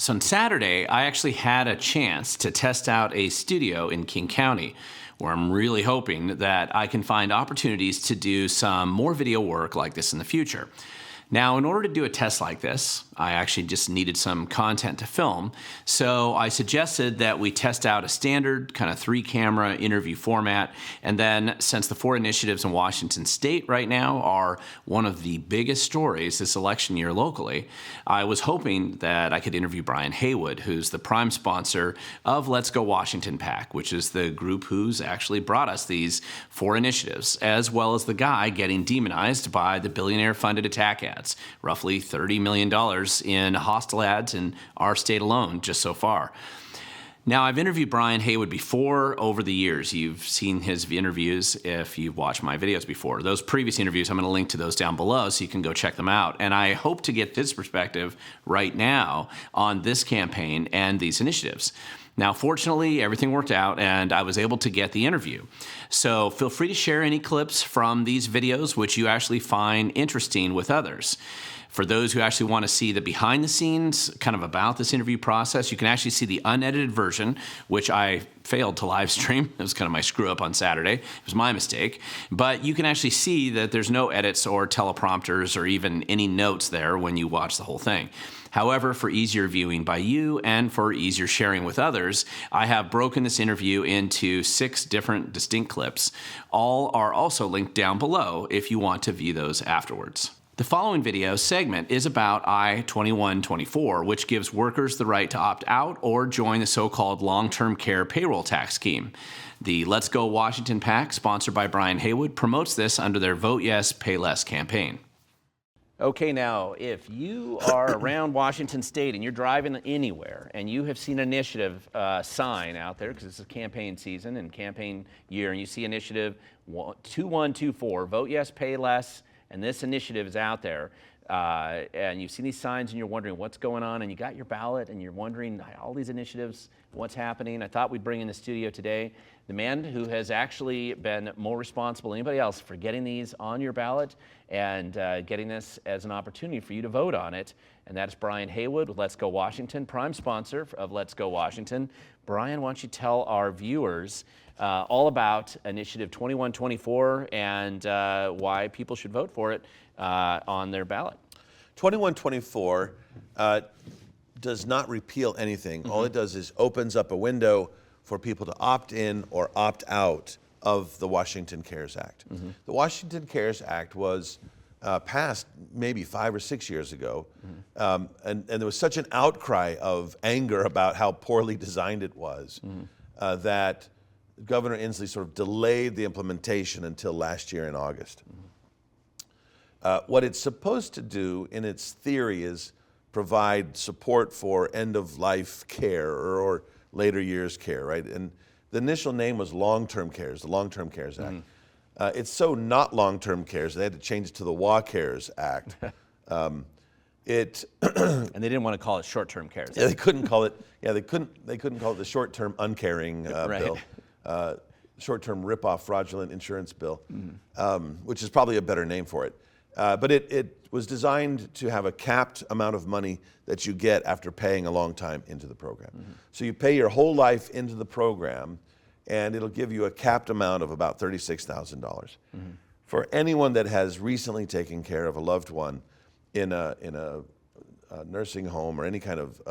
So on Saturday, I actually had a chance to test out a studio in King County, where I'm really hoping that I can find opportunities to do some more video work like this in the future. Now, in order to do a test like this, I actually just needed some content to film, so I suggested that we test out a standard kind of 3-camera interview format, and then since the 4 initiatives in Washington State right now are one of the biggest stories this election year locally, I was hoping that I could interview Brian Heywood, who's the prime sponsor of Let's Go Washington PAC, which is the group who's actually brought us these 4 initiatives, as well as the guy getting demonized by the billionaire-funded attack ads. Roughly $30 million in hostile ads in our state alone just so far. Now, I've interviewed Brian Heywood before over the years. You've seen his interviews if you've watched my videos before. Those previous interviews, I'm going to link to those down below so you can go check them out. And I hope to get this perspective right now on this campaign and these initiatives. Now, fortunately, everything worked out and I was able to get the interview. So feel free to share any clips from these videos which you actually find interesting with others. For those who actually want to see the behind the scenes kind of about this interview process, you can actually see the unedited version, which I failed to live stream. It was kind of my screw up on Saturday. It was my mistake. But you can actually see that there's no edits or teleprompters or even any notes there when you watch the whole thing. However, for easier viewing by you and for easier sharing with others, I have broken this interview into 6 different distinct clips. All are also linked down below if you want to view those afterwards. The following video segment is about I-2124, which gives workers the right to opt out or join the so-called long-term care payroll tax scheme. The Let's Go Washington PAC, sponsored by Brian Heywood, promotes this under their Vote Yes, Pay Less campaign. Okay, now, if you are around Washington State and you're driving anywhere and you have seen an initiative sign out there, because it's a campaign season and campaign year, and you see initiative 2124, Vote Yes, Pay Less, and this initiative is out there, and you've seen these signs and you're wondering what's going on, and you got your ballot and you're wondering all these initiatives, what's happening. I thought we'd bring in the studio today the man who has actually been more responsible than anybody else for getting these on your ballot and getting this as an opportunity for you to vote on it, and that is Brian Heywood with Let's Go Washington, prime sponsor of Let's Go Washington. Brian, why don't you tell our viewers all about Initiative 2124 and why people should vote for it on their ballot. 2124 does not repeal anything. All it does is opens up a window for people to opt in or opt out of the Washington CARES Act. The Washington CARES Act was passed maybe 5 or 6 years ago, and there was such an outcry of anger about how poorly designed it was that Governor Inslee sort of delayed the implementation until last year in August. What it's supposed to do in its theory is provide support for end-of-life care or later years care, right? And the initial name was Long-Term Cares, the Long-Term Cares Act. It's so not Long-Term Cares, they had to change it to the WA CARES Act. And they didn't want to call it short-term cares. Yeah, they couldn't call it. Yeah, they couldn't call it the short-term uncaring bill. Short-term rip-off fraudulent insurance bill, which is probably a better name for it. But it was designed to have a capped amount of money that you get after paying a long time into the program. So you pay your whole life into the program, and it'll give you a capped amount of about $36,000. For anyone that has recently taken care of a loved one in a nursing home or any kind of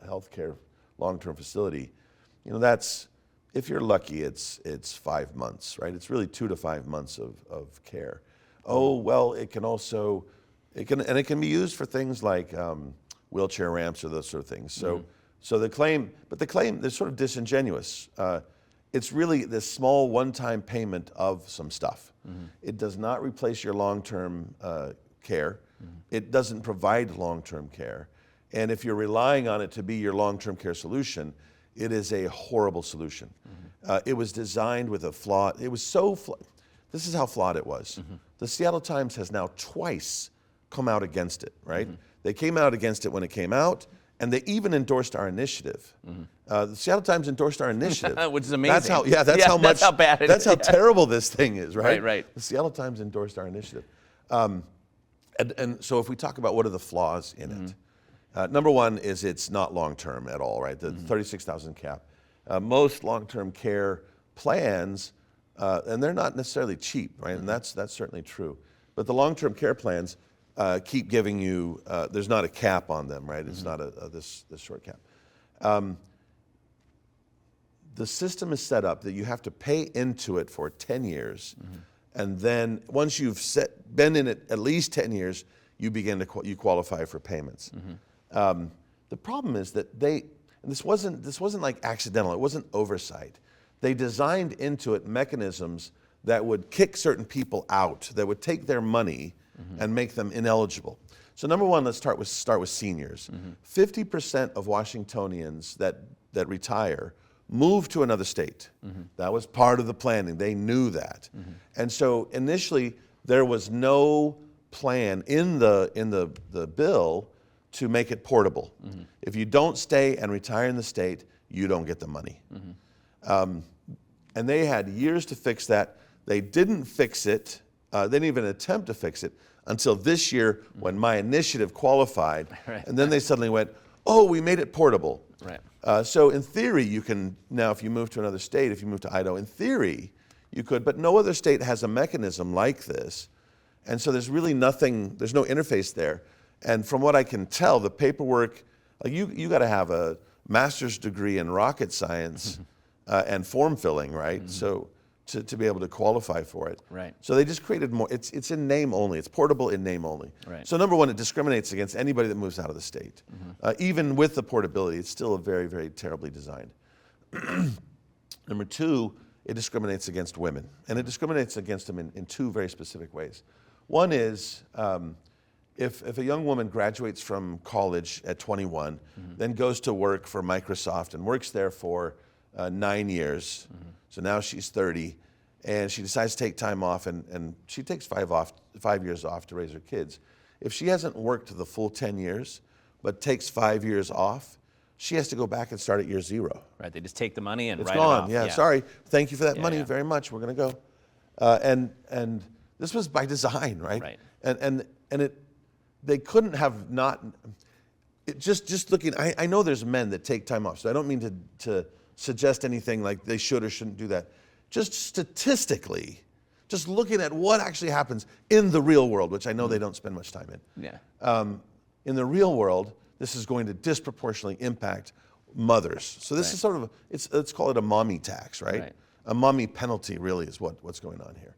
healthcare long-term facility, you know, that's, if you're lucky, it's 5 months, right? It's really 2 to 5 months of care. Oh, well, it can be used for things like wheelchair ramps or those sort of things. So the claim is sort of disingenuous. It's really this small one-time payment of some stuff. It does not replace your long-term care. It doesn't provide long-term care. And if you're relying on it to be your long-term care solution, it is a horrible solution. It was designed with a flaw. It was so flawed. This is how flawed it was. The Seattle Times has now twice come out against it, right? They came out against it when it came out, and they even endorsed our initiative. The Seattle Times endorsed our initiative. Which is amazing. That's how, that's how bad it is. That's how terrible this thing is, right? Right. The Seattle Times endorsed our initiative. And so if we talk about what are the flaws in it, Number one is it's not long-term at all, right? The 36,000 cap. Most long-term care plans, and they're not necessarily cheap, right? And that's certainly true. But the long-term care plans keep giving you, there's not a cap on them, right? It's not this short cap. The system is set up that you have to pay into it for 10 years. And then once you've been in it at least 10 years, you begin to you qualify for payments. The problem is that and this wasn't like accidental, it wasn't oversight. They designed into it mechanisms that would kick certain people out, that would take their money and make them ineligible. So number one, let's start with seniors. 50% of Washingtonians that retire move to another state. That was part of the planning. They knew that. And so initially there was no plan in the bill to make it portable. If you don't stay and retire in the state, you don't get the money. And they had years to fix that. They didn't fix it. They didn't even attempt to fix it until this year when my initiative qualified. And then they suddenly went, oh, we made it portable. So in theory, you can, now if you move to another state, if you move to Idaho, in theory, you could, but no other state has a mechanism like this. And so there's really nothing, there's no interface there. And from what I can tell, the paperwork, like you got to have a master's degree in rocket science and form filling, right? So to be able to qualify for it. So they just created more, it's in name only, it's portable in name only. So number one, it discriminates against anybody that moves out of the state. Even with the portability, it's still a very, very terribly designed. Number two, it discriminates against women. And it discriminates against them in two very specific ways. One is, if a young woman graduates from college at 21, then goes to work for Microsoft and works there for 9 years, so now she's 30, and she decides to take time off, and she takes 5 years off to raise her kids. If she hasn't worked the full 10 years, but takes 5 years off, she has to go back and start at year zero. Right, they just take the money and it's write gone. it off. Yeah, sorry, thank you for that money very much, we're gonna go. And this was by design, right? And they couldn't have not, just looking, I know there's men that take time off, so I don't mean to suggest anything like they should or shouldn't do that. Just statistically, just looking at what actually happens in the real world, which I know they don't spend much time in. In the real world, this is going to disproportionately impact mothers. So this is sort of, let's call it a mommy tax, right? A mommy penalty really is what's going on here.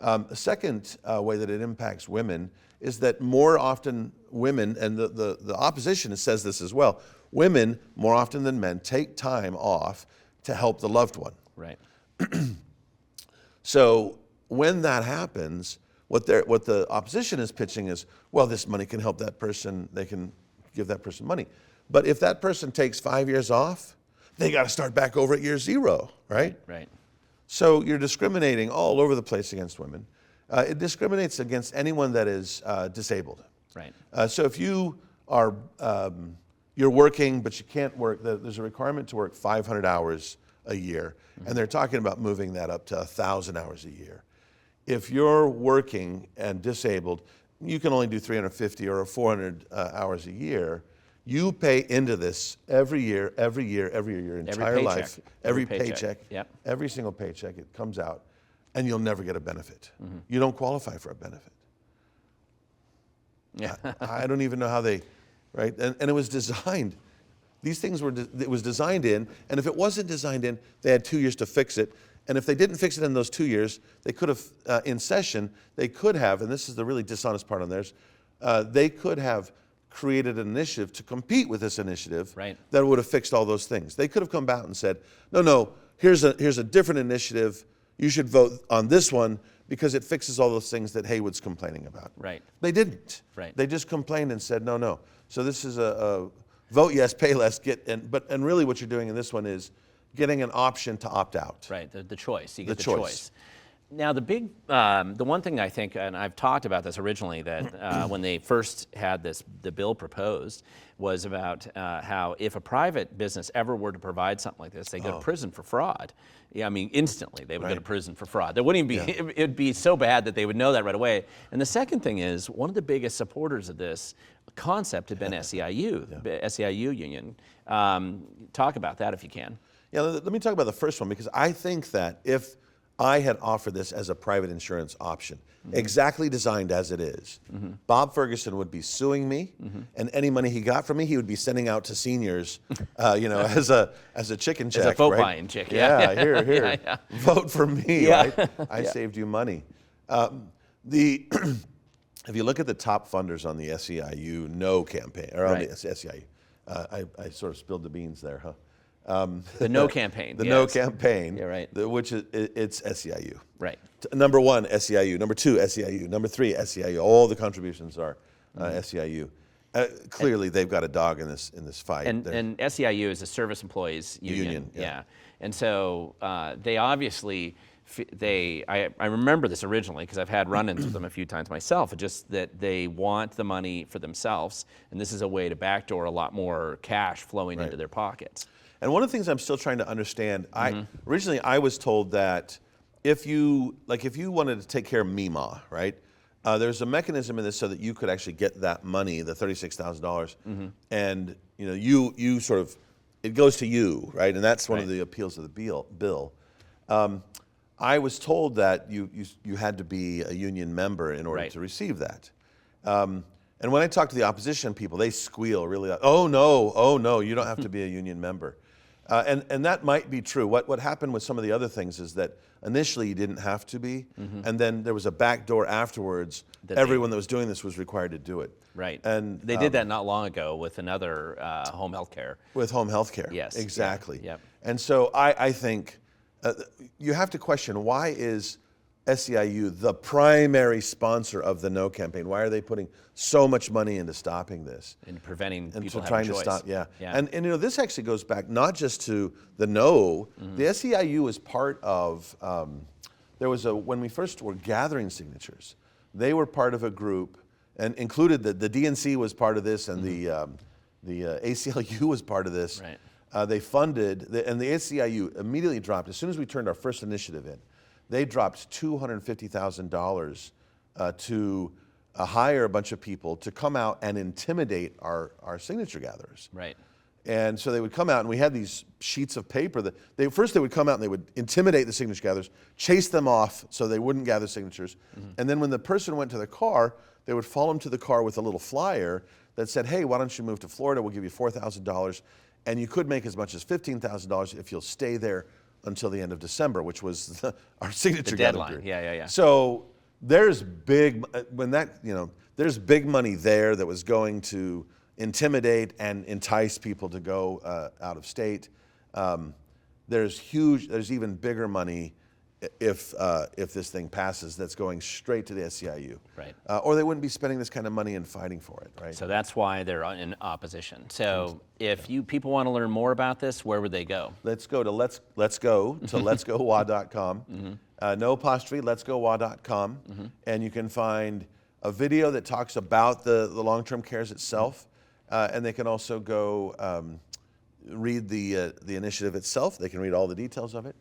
A second way that it impacts women is that more often women, and the opposition says this as well, women more often than men take time off to help the loved one. So when that happens, what the opposition is pitching is, well, this money can help that person, they can give that person money. But if that person takes 5 years off, they got to start back over at year zero, right? So you're discriminating all over the place against women. It discriminates against anyone that is disabled. So if you are, you're working, but you can't work, there's a requirement to work 500 hours a year, and they're talking about moving that up to 1,000 hours a year. If you're working and disabled, you can only do 350 or 400 hours a year. You pay into this every year, your entire life, every paycheck, every single paycheck, it comes out, and you'll never get a benefit. You don't qualify for a benefit. I don't even know how they, right? And it was designed. These things it was designed in, and if it wasn't designed in, they had 2 years to fix it. And if they didn't fix it in those 2 years, they could have, in session, they could have, and this is the really dishonest part on theirs, they could have created an initiative to compete with this initiative that would have fixed all those things. They could have come out and said, no, here's a different initiative. You should vote on this one because it fixes all those things that Heywood's complaining about. They didn't. They just complained and said, no. So this is a vote yes, pay less, and really what you're doing in this one is getting an option to opt out. The choice. You get the choice. Now the one thing I think, and I've talked about this originally, that when they first had the bill proposed, was about how if a private business ever were to provide something like this, they go to prison for fraud. Yeah, I mean, instantly they would go to prison for fraud. There wouldn't even be, it'd be so bad that they would know that right away. And the second thing is, one of the biggest supporters of this concept had been SEIU, the SEIU union. Talk about that if you can. Yeah, let me talk about the first one, because I think that if I had offered this as a private insurance option, exactly designed as it is, Bob Ferguson would be suing me, and any money he got from me, he would be sending out to seniors, as a chicken check, as a vote right? buying check. Here, vote for me, right? I saved you money. If you look at the top funders on the SEIU No campaign, or on the SEIU, I sort of spilled the beans there, huh? The No campaign. The No campaign. Yeah, right. Which it's SEIU. Right. Number 1, SEIU. Number 2, SEIU. Number 3, SEIU. All the contributions are SEIU. Clearly, they've got a dog in this fight. And SEIU is a Service Employees Union. Yeah. And so they obviously, I remember this originally because I've had run-ins with them a few times myself, just that they want the money for themselves, and this is a way to backdoor a lot more cash flowing into their pockets. And one of the things I'm still trying to understand, originally I was told that if you wanted to take care of MEMA, right, there's a mechanism in this so that you could actually get that money, the $36,000, and you sort of, it goes to you, right, and that's one of the appeals of the bill. I was told that you had to be a union member in order to receive that. And when I talk to the opposition people, they squeal really loud. Oh no, you don't have to be a union member. And that might be true. What happened with some of the other things is that initially you didn't have to be, and then there was a back door afterwards. Everyone that was doing this was required to do it. Right. And they did that not long ago with another home health care. With home health care. Yes. Exactly. Yep. And so I think you have to question, why is SEIU the primary sponsor of the No campaign? Why are they putting so much money into stopping this? And preventing people trying having a to choice. stop, And this actually goes back not just to the No. The SEIU was part of, there was when we first were gathering signatures, they were part of a group, and included the DNC was part of this, and the ACLU was part of this. Right. They funded, and the SEIU immediately dropped, as soon as we turned our first initiative in, they dropped $250,000 to hire a bunch of people to come out and intimidate our signature gatherers. Right. And so they would come out, and we had these sheets of paper that first they would come out and they would intimidate the signature gatherers, chase them off so they wouldn't gather signatures. And then when the person went to the car, they would follow them to the car with a little flyer that said, hey, why don't you move to Florida? We'll give you $4,000. And you could make as much as $15,000 if you'll stay there until the end of December, which was our signature deadline. Period. Yeah. So there's big there's big money there that was going to intimidate and entice people to go out of state. There's even bigger money if this thing passes, that's going straight to the SEIU. Right. Or they wouldn't be spending this kind of money and fighting for it, right? So that's why they're in opposition. So if people want to learn more about this, where would they go? Let's go to letsgowa.com. No apostrophe, letsgowa.com. And you can find a video that talks about the long-term cares itself. And they can also go read the initiative itself. They can read all the details of it.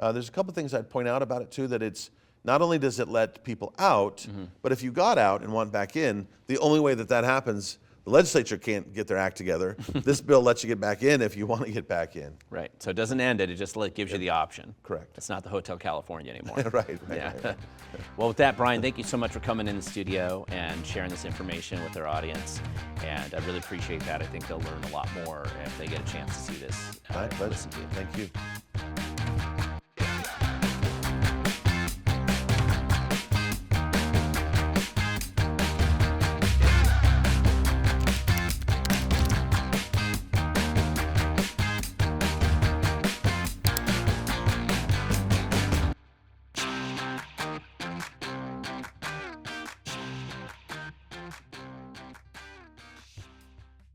There's a couple things I'd point out about it too, that it's not only does it let people out, but if you got out and want back in, the only way that happens, the legislature can't get their act together. This bill lets you get back in if you want to get back in. Right. So it doesn't end it. It just gives you the option. Correct. It's not the Hotel California anymore. Right. Well, with that, Brian, thank you so much for coming in the studio and sharing this information with our audience. And I really appreciate that. I think they'll learn a lot more if they get a chance to see this. My pleasure. Thank you.